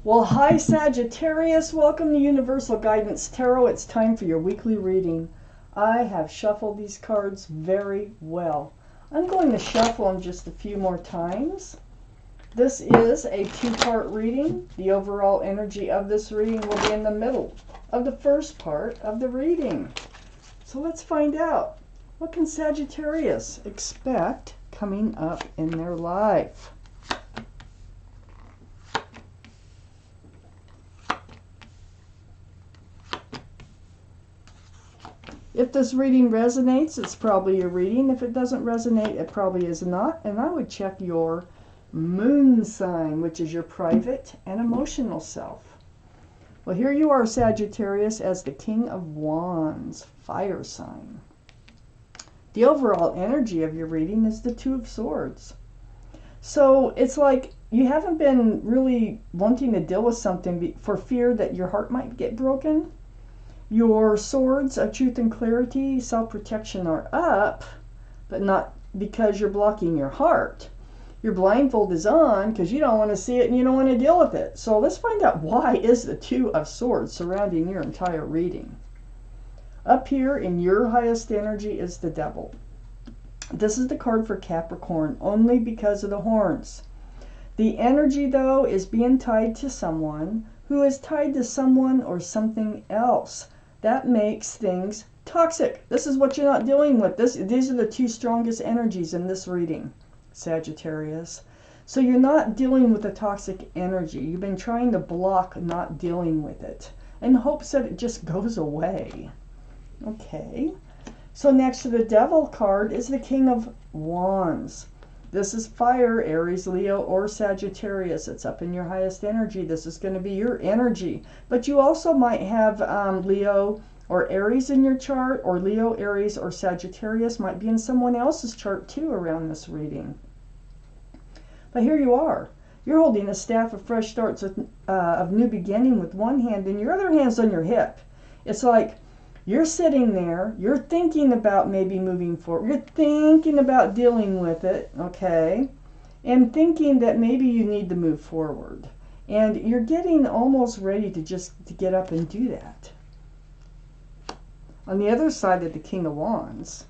Well, hi Sagittarius, welcome to Universal Guidance Tarot. It's time for your weekly reading. I have shuffled these cards very well. I'm going to shuffle them just a few more times. This is a two-part reading. The overall energy of this reading will be in the middle of the first part of the reading. So let's find out. What can Sagittarius expect coming up in their life? If this reading resonates, it's probably your reading. If it doesn't resonate, it probably is not. And I would check your moon sign, which is your private and emotional self. Well, here you are, Sagittarius, as the King of Wands, fire sign. The overall energy of your reading is the Two of Swords. So it's like you haven't been really wanting to deal with something for fear that your heart might get broken. Your swords of truth and clarity, self-protection are up, but not because you're blocking your heart. Your blindfold is on because you don't want to see it and you don't want to deal with it. So let's find out, why is the Two of Swords surrounding your entire reading? Up here in your highest energy is the Devil. This is the card for Capricorn only because of the horns. The energy, though, is being tied to someone who is tied to someone or something else. That makes things toxic. This is what you're not dealing with. These are the two strongest energies in this reading, Sagittarius. So you're not dealing with a toxic energy. You've been trying to block not dealing with it in hopes that it just goes away. Okay. So next to the Devil card is the King of Wands. This is fire, Aries, Leo, or Sagittarius. It's up in your highest energy. This is going to be your energy. But you also might have Leo or Aries in your chart, or Leo, Aries, or Sagittarius might be in someone else's chart too around this reading. But here you are. You're holding a staff of fresh starts of new beginning with one hand, and your other hand's on your hip. It's like you're sitting there, you're thinking about maybe moving forward, you're thinking about dealing with it, okay, and thinking that maybe you need to move forward. And you're getting almost ready to get up and do that. On the other side of the King of Wands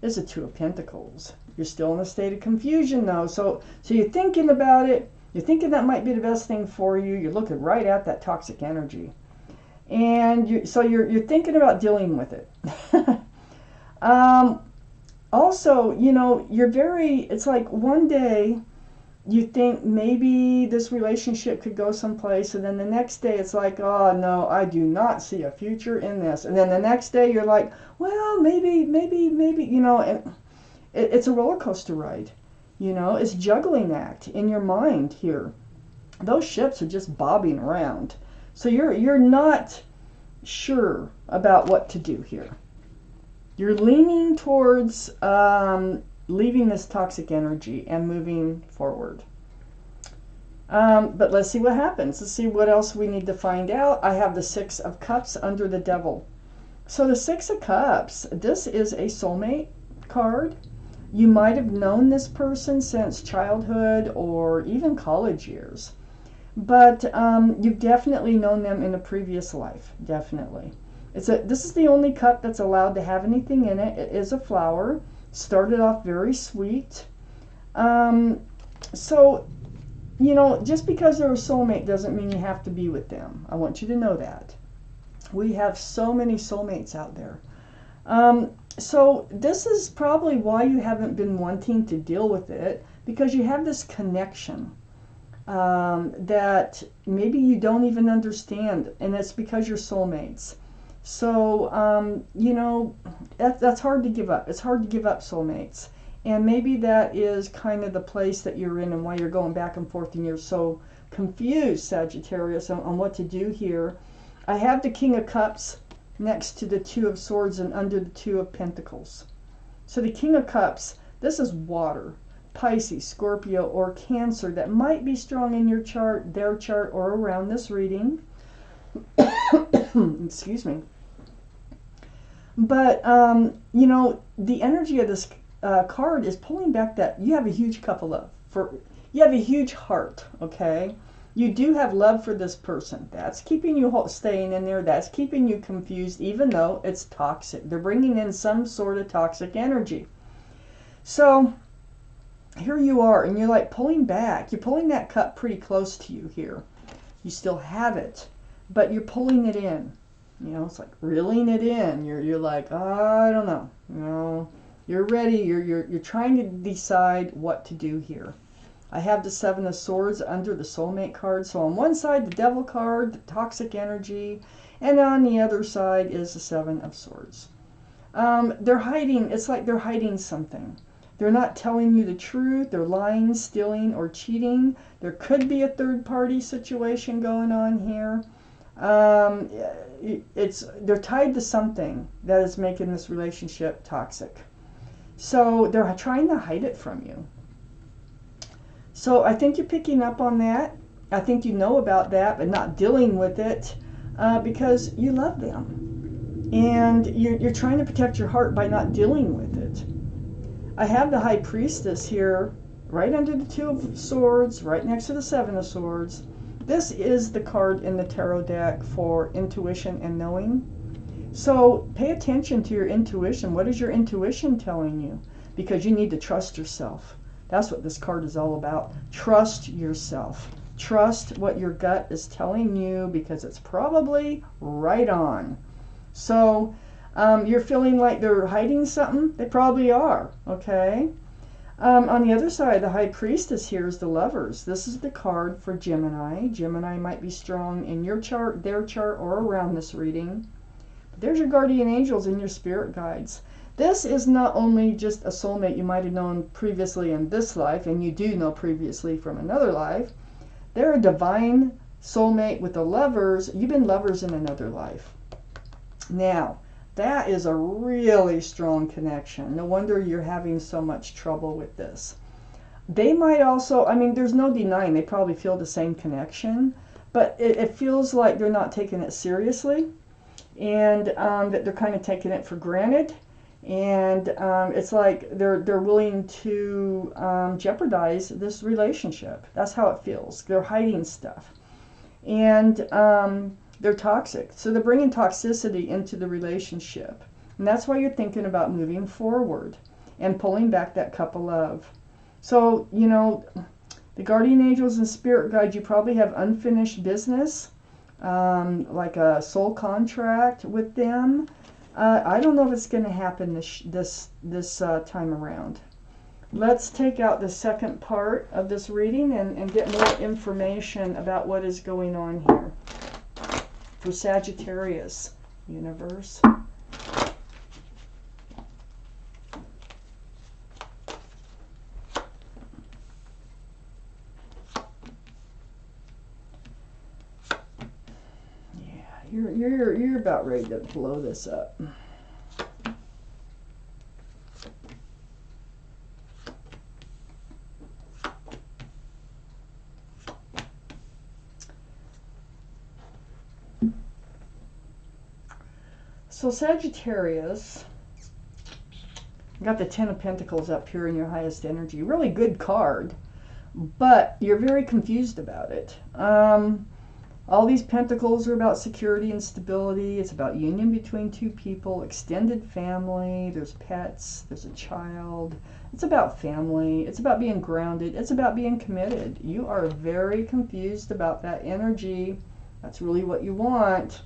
is the Two of Pentacles. You're still in a state of confusion though, so you're thinking about it, you're thinking that might be the best thing for you, you're looking right at that toxic energy. And you're thinking about dealing with it. Also, you know, it's like one day you think maybe this relationship could go someplace, and then the next day it's like, oh no, I do not see a future in this. And then the next day you're like, well, maybe, you know, and it's a roller coaster ride. You know, it's a juggling act in your mind here. Those ships are just bobbing around. So you're not sure about what to do here. You're leaning towards leaving this toxic energy and moving forward. But let's see what happens. Let's see what else we need to find out. I have the Six of Cups under the Devil. So the Six of Cups, this is a soulmate card. You might have known this person since childhood or even college years. But you've definitely known them in a previous life, definitely. This is the only cup that's allowed to have anything in it. It is a flower. Started off very sweet. So, you know, just because they're a soulmate doesn't mean you have to be with them. I want you to know that. We have so many soulmates out there. So this is probably why you haven't been wanting to deal with it, because you have this connection that maybe you don't even understand, and it's because you're soulmates. So you know, that's hard to give up. It's hard to give up soulmates, and maybe that is kind of the place that you're in and why you're going back and forth and you're so confused, Sagittarius, on what to do here. I have the King of Cups next to the Two of Swords and under the Two of Pentacles. So the King of Cups, this is water. Pisces, Scorpio, or Cancer that might be strong in your chart, their chart, or around this reading. Excuse me. But, you know, the energy of this card is pulling back that you have a huge cup of love. You have a huge heart, okay? You do have love for this person. That's keeping you staying in there. That's keeping you confused, even though it's toxic. They're bringing in some sort of toxic energy. So here you are, and you're like pulling back. You're pulling that cup pretty close to you here. You still have it, but you're pulling it in. You know, it's like reeling it in. You're like, oh, I don't know. You know, you're ready. You're trying to decide what to do here. I have the Seven of Swords under the soulmate card. So on one side, the Devil card, the toxic energy, and on the other side is the Seven of Swords. They're hiding. It's like they're hiding something. They're not telling you the truth. They're lying, stealing, or cheating. There could be a third-party situation going on here. They're tied to something that is making this relationship toxic. So they're trying to hide it from you. So I think you're picking up on that. I think you know about that, but not dealing with it because you love them. And you're trying to protect your heart by not dealing with it. I have the High Priestess here, right under the Two of Swords, right next to the Seven of Swords. This is the card in the tarot deck for intuition and knowing. So pay attention to your intuition. What is your intuition telling you? Because you need to trust yourself. That's what this card is all about. Trust yourself. Trust what your gut is telling you because it's probably right on. So you're feeling like they're hiding something? They probably are, okay? On the other side, the High Priestess here is the Lovers. This is the card for Gemini. Gemini might be strong in your chart, their chart, or around this reading. But there's your guardian angels and your spirit guides. This is not only just a soulmate you might have known previously in this life, and you do know previously from another life. They're a divine soulmate with the Lovers. You've been lovers in another life. Now, that is a really strong connection. No wonder you're having so much trouble with this. They might also, I mean, there's no denying they probably feel the same connection, but it feels like they're not taking it seriously, and that they're kind of taking it for granted. And it's like they're willing to jeopardize this relationship. That's how it feels. They're hiding stuff. And they're toxic. So they're bringing toxicity into the relationship. And that's why you're thinking about moving forward and pulling back that cup of love. So, you know, the guardian angels and spirit guides, you probably have unfinished business, like a soul contract with them. I don't know if it's going to happen this time around. Let's take out the second part of this reading and get more information about what is going on here for Sagittarius universe. You're about ready to blow this up. So Sagittarius, you got the Ten of Pentacles up here in your highest energy. Really good card, but you're very confused about it. All these pentacles are about security and stability. It's about union between two people, extended family, there's pets, there's a child. It's about family. It's about being grounded. It's about being committed. You are very confused about that energy. That's really what you want.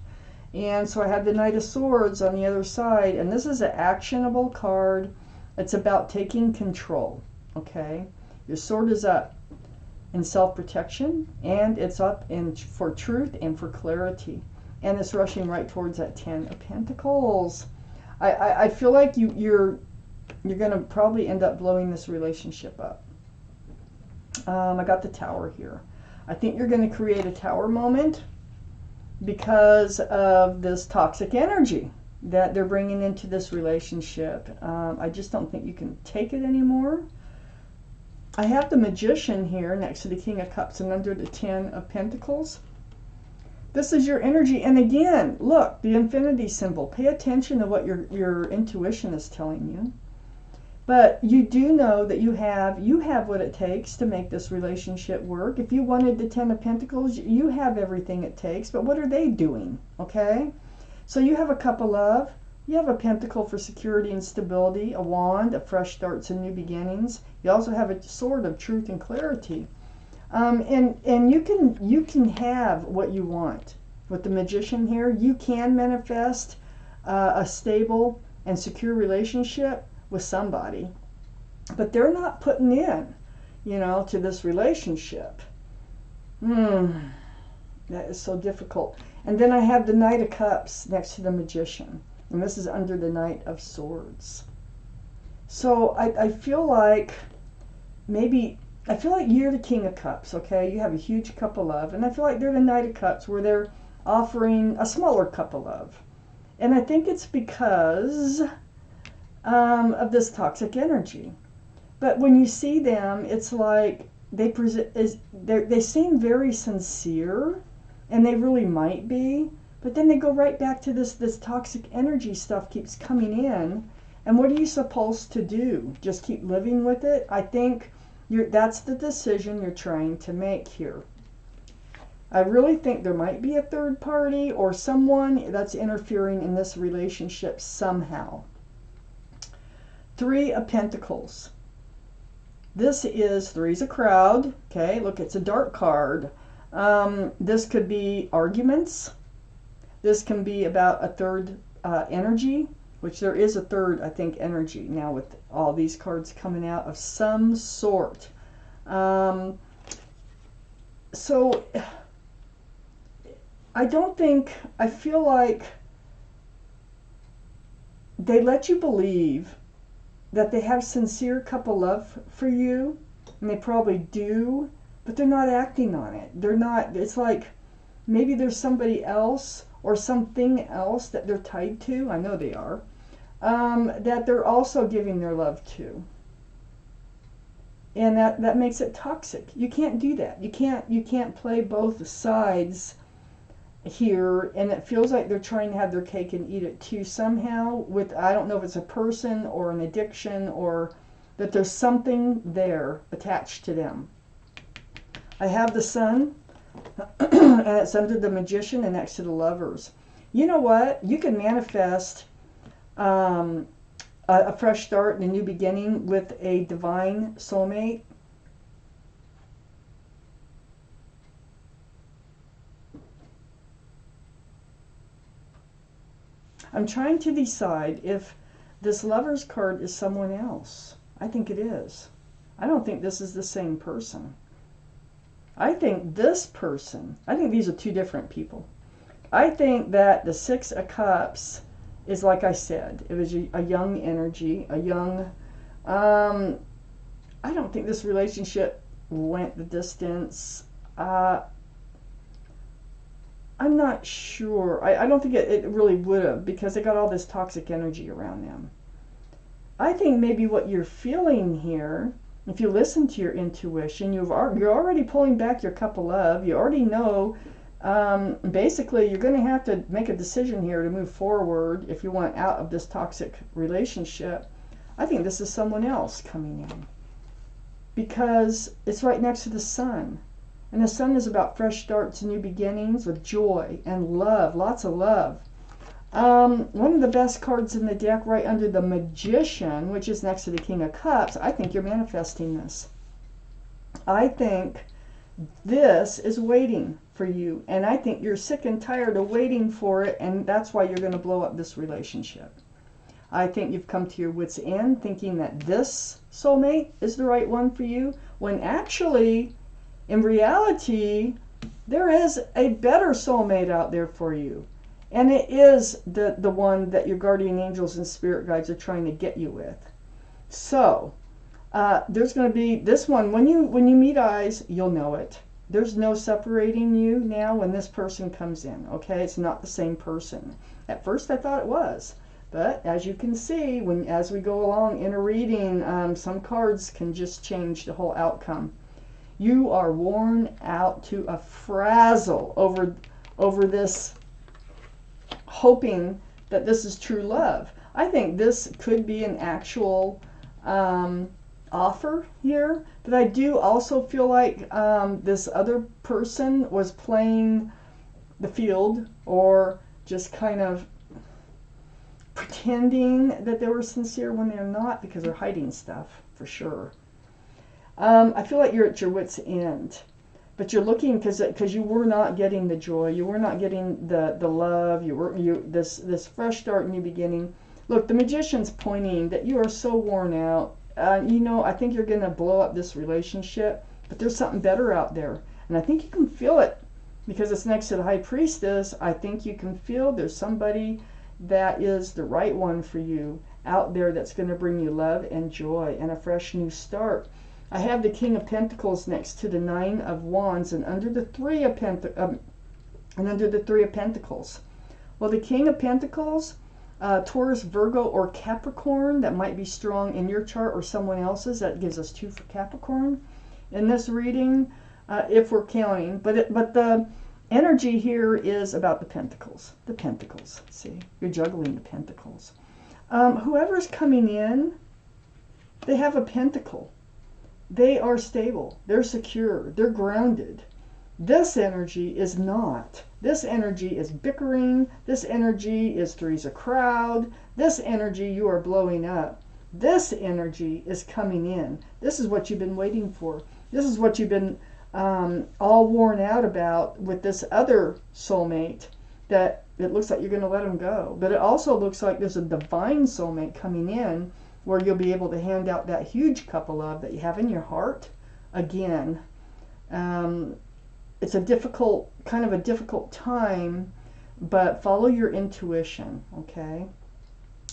And so I have the Knight of Swords on the other side, and this is an actionable card. It's about taking control, okay? Your sword is up in self-protection, and it's up for truth and for clarity, and it's rushing right towards that Ten of Pentacles. I feel like you're going to probably end up blowing this relationship up. I got the Tower here. I think you're going to create a Tower moment because of this toxic energy that they're bringing into this relationship. I just don't think you can take it anymore. I have the Magician here next to the King of Cups and under the Ten of Pentacles. This is your energy. And again, look, the infinity symbol. Pay attention to what your intuition is telling you. But you do know that you have what it takes to make this relationship work. If you wanted the Ten of Pentacles, you have everything it takes. But what are they doing? Okay? So you have a Cup of Love. You have a Pentacle for security and stability, a Wand of fresh starts and new beginnings. You also have a Sword of truth and clarity. And you can have what you want. With the Magician here, you can manifest a stable and secure relationship with somebody, but they're not putting in, to this relationship. That is so difficult. And then I have the Knight of Cups next to the Magician, and this is under the Knight of Swords. So I feel like you're the King of Cups, okay? You have a huge cup of love, and I feel like they're the Knight of Cups, where they're offering a smaller cup of love. And I think it's because of this toxic energy. But when you see them, it's like they seem very sincere, and they really might be, but then they go right back to this toxic energy stuff keeps coming in. And what are you supposed to do? Just keep living with it? I think that's the decision you're trying to make here. I really think there might be a third party or someone that's interfering in this relationship somehow. Three of Pentacles. This is three's a crowd. Okay, look, it's a dark card. This could be arguments. This can be about a third energy, which there is a third, I think, energy now with all these cards coming out of some sort. So I feel like they let you believe that they have sincere cup of love for you, and they probably do, but they're not acting on it. They're not, it's like maybe there's somebody else or something else that they're tied to, I know they are, that they're also giving their love to. And that makes it toxic. You can't do that. You can't play both sides here, and it feels like they're trying to have their cake and eat it too somehow with, I don't know if it's a person or an addiction, or that there's something there attached to them. I have the Sun, and it's under the Magician and next to the Lovers. You know what? You can manifest a fresh start and a new beginning with a divine soulmate. I'm trying to decide if this Lovers card is someone else. I think it is. I don't think this is the same person. I think this person, I think these are two different people. I think that the Six of Cups is, like I said, it was a young energy, a young, I don't think this relationship went the distance. I'm not sure. I don't think it really would have, because they got all this toxic energy around them. I think maybe what you're feeling here, if you listen to your intuition, you're already pulling back your cup of love. You already know, basically, you're going to have to make a decision here to move forward if you want out of this toxic relationship. I think this is someone else coming in, because it's right next to the Sun. And the Sun is about fresh starts and new beginnings with joy and love, lots of love. One of the best cards in the deck right under the Magician, which is next to the King of Cups, I think you're manifesting this. I think this is waiting for you, and I think you're sick and tired of waiting for it, and that's why you're going to blow up this relationship. I think you've come to your wit's end thinking that this soulmate is the right one for you, when actually, in reality, there is a better soulmate out there for you. And it is the one that your guardian angels and spirit guides are trying to get you with. So, there's going to be this one. When you meet eyes, you'll know it. There's no separating you now when this person comes in, okay? It's not the same person. At first I thought it was. But as you can see, as we go along in a reading, some cards can just change the whole outcome. You are worn out to a frazzle over this, hoping that this is true love. I think this could be an actual offer here, but I do also feel like this other person was playing the field, or just kind of pretending that they were sincere when they're not, because they're hiding stuff for sure. I feel like you're at your wit's end, but you're looking because you were not getting the joy, you were not getting the love, this fresh start, new beginning. Look, the Magician's pointing that you are so worn out. I think you're going to blow up this relationship, but there's something better out there, and I think you can feel it because it's next to the High Priestess. I think you can feel there's somebody that is the right one for you out there that's going to bring you love and joy and a fresh new start. I have the King of Pentacles next to the Nine of Wands and under the Three of Pentacles. Well, the King of Pentacles, Taurus, Virgo, or Capricorn, that might be strong in your chart or someone else's. That gives us 2 for Capricorn in this reading, if we're counting. But the energy here is about the Pentacles. The Pentacles. See, you're juggling the Pentacles. Whoever's coming in, they have a Pentacle. They are stable. They're secure. They're grounded. This energy is not. This energy is bickering. This energy is three's a crowd. This energy you are blowing up. This energy is coming in. This is what you've been waiting for. This is what you've been all worn out about with this other soulmate, that it looks like you're going to let him go. But it also looks like there's a divine soulmate coming in where you'll be able to hand out that huge cup of love that you have in your heart again. It's a difficult time, but follow your intuition, okay?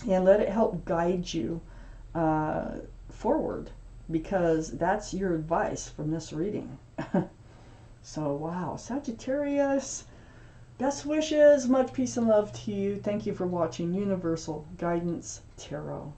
And let it help guide you forward, because that's your advice from this reading. So, wow, Sagittarius, best wishes, much peace and love to you. Thank you for watching Universal Guidance Tarot.